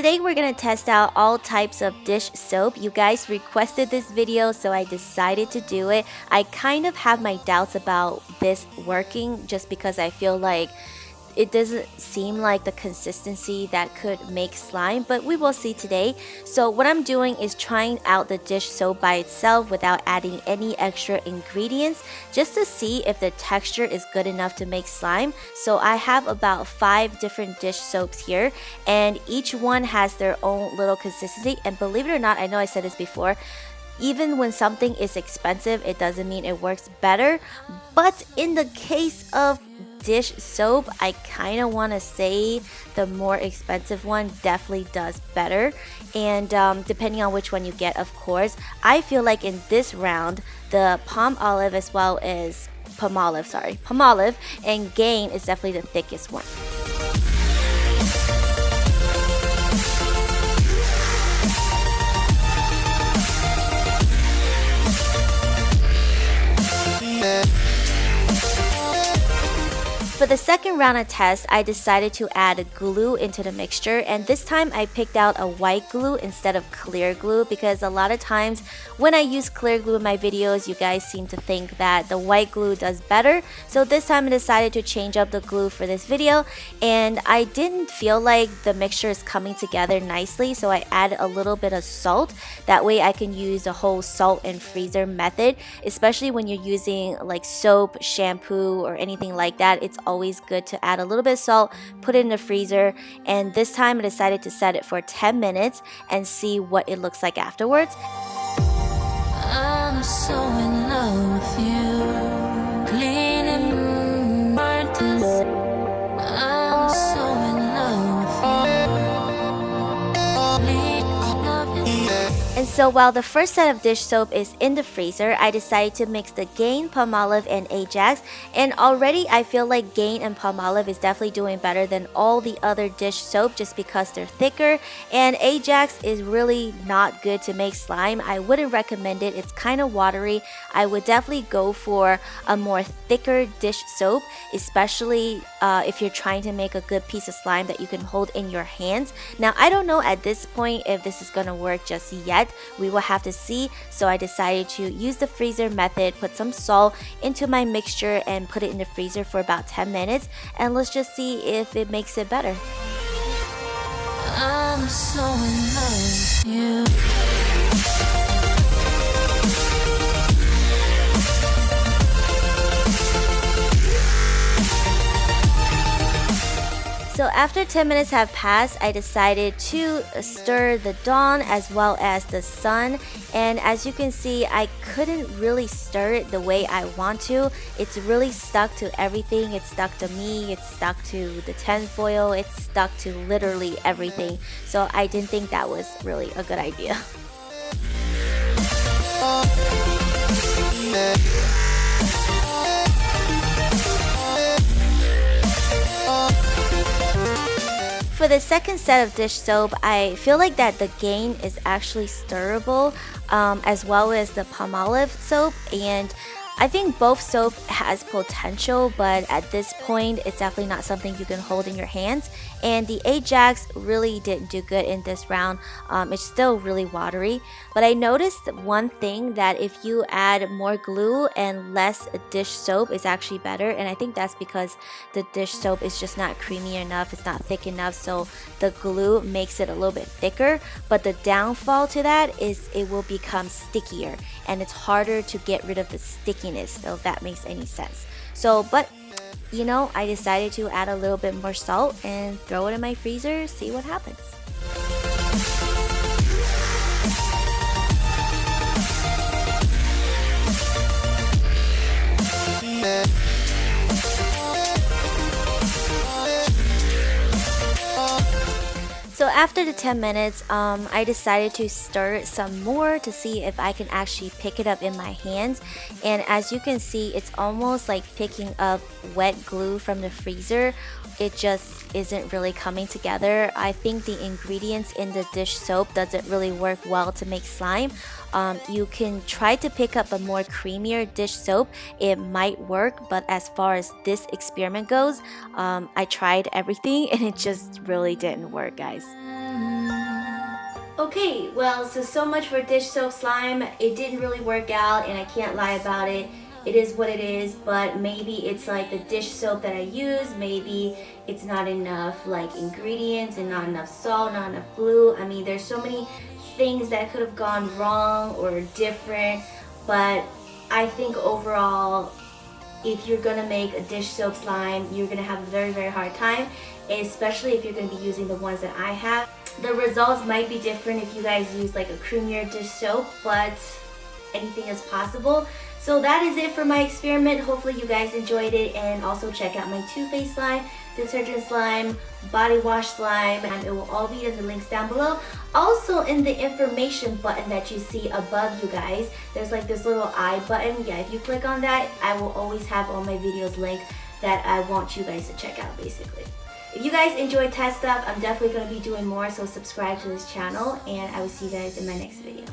today we're gonna test out all types of dish soap. You guys requested this video, so I decided to do it. I kind of have my doubts about this working just because I feel like it doesn't seem like the consistency that could make slime, but we will see today. So what I'm doing is trying out the dish soap by itself without adding any extra ingredients, just to see if the texture is good enough to make slime. So I have about 5 different dish soaps here, and each one has their own little consistency. And believe it or not, I know I said this before, even when something is expensive, it doesn't mean it works better. But in the case of dish soap, I kind of want to say the more expensive one definitely does better. And depending on which one you get, of course, I feel like in this round, the Palmolive as well as Palmolive and Gain is definitely the thickest one. For the second round of tests, I decided to add glue into the mixture, and this time I picked out a white glue instead of clear glue because a lot of times when I use clear glue in my videos, you guys seem to think that the white glue does better. So this time I decided to change up the glue for this video, and I didn't feel like the mixture is coming together nicely, so I added a little bit of salt. That way I can use the whole salt and freezer method, especially when you're using like soap, shampoo, or anything like that. It's always good to add a little bit of salt, put it in the freezer, and this time I decided to set it for 10 minutes and see what it looks like afterwards. I'm so in love with you, cleaning martyrs. I'm so in love with you. And so while the first set of dish soap is in the freezer, I decided to mix the Gain, Palmolive, and Ajax. And already I feel like Gain and Palmolive is definitely doing better than all the other dish soap just because they're thicker. And Ajax is really not good to make slime. I wouldn't recommend it. It's kind of watery. I would definitely go for a more thicker dish soap, especially if you're trying to make a good piece of slime that you can hold in your hands. Now, I don't know at this point if this is going to work just yet. We will have to see. So I decided to use the freezer method, put some salt into my mixture and put it in the freezer for about 10 minutes, and let's just see if it makes it better. I'm so in love with you. So after 10 minutes have passed, I decided to stir the Dawn as well as the Sun, and as you can see, I couldn't really stir it the way I want to. It's really stuck to everything. It's stuck to me, it's stuck to the tinfoil, it's stuck to literally everything. So I didn't think that was really a good idea. For the second set of dish soap, I feel like that the Gain is actually stirrable, as well as the Palmolive soap, and I think both soap has potential, but at this point it's definitely not something you can hold in your hands. And the Ajax really didn't do good in this round. It's still really watery, but I noticed one thing, that if you add more glue and less dish soap is actually better, and I think that's because the dish soap is just not creamy enough, it's not thick enough, so the glue makes it a little bit thicker. But the downfall to that is it will become stickier, and it's harder to get rid of the stickiness, if that makes any sense. So, but you know, I decided to add a little bit more salt and throw it in my freezer, see what happens. So after the 10 minutes, I decided to stir it some more to see if I can actually pick it up in my hands. And as you can see, it's almost like picking up wet glue from the freezer. It just isn't really coming together. I think the ingredients in the dish soap doesn't really work well to make slime. You can try to pick up a more creamier dish soap. It might work, but as far as this experiment goes, I tried everything and it just really didn't work, guys. Okay, well, so much for dish soap slime. It didn't really work out and I can't lie about it. It is what it is, but maybe it's like the dish soap that I use. Maybe it's not enough like ingredients and not enough salt, not enough glue. I mean, there's so many things that could have gone wrong or different, but I think overall, if you're gonna make a dish soap slime, you're gonna have a very hard time, especially if you're gonna be using the ones that I have. The results might be different if you guys use like a creamier dish soap, but anything is possible. So that is it for my experiment. Hopefully you guys enjoyed it, and also check out my Toothpaste slime, detergent slime, body wash slime, and it will all be in the links down below. Also in the information button that you see above, you guys, there's like this little I button. Yeah, if you click on that, I will always have all my videos linked that I want you guys to check out basically. If you guys enjoy test stuff, I'm definitely going to be doing more, so subscribe to this channel, and I will see you guys in my next video.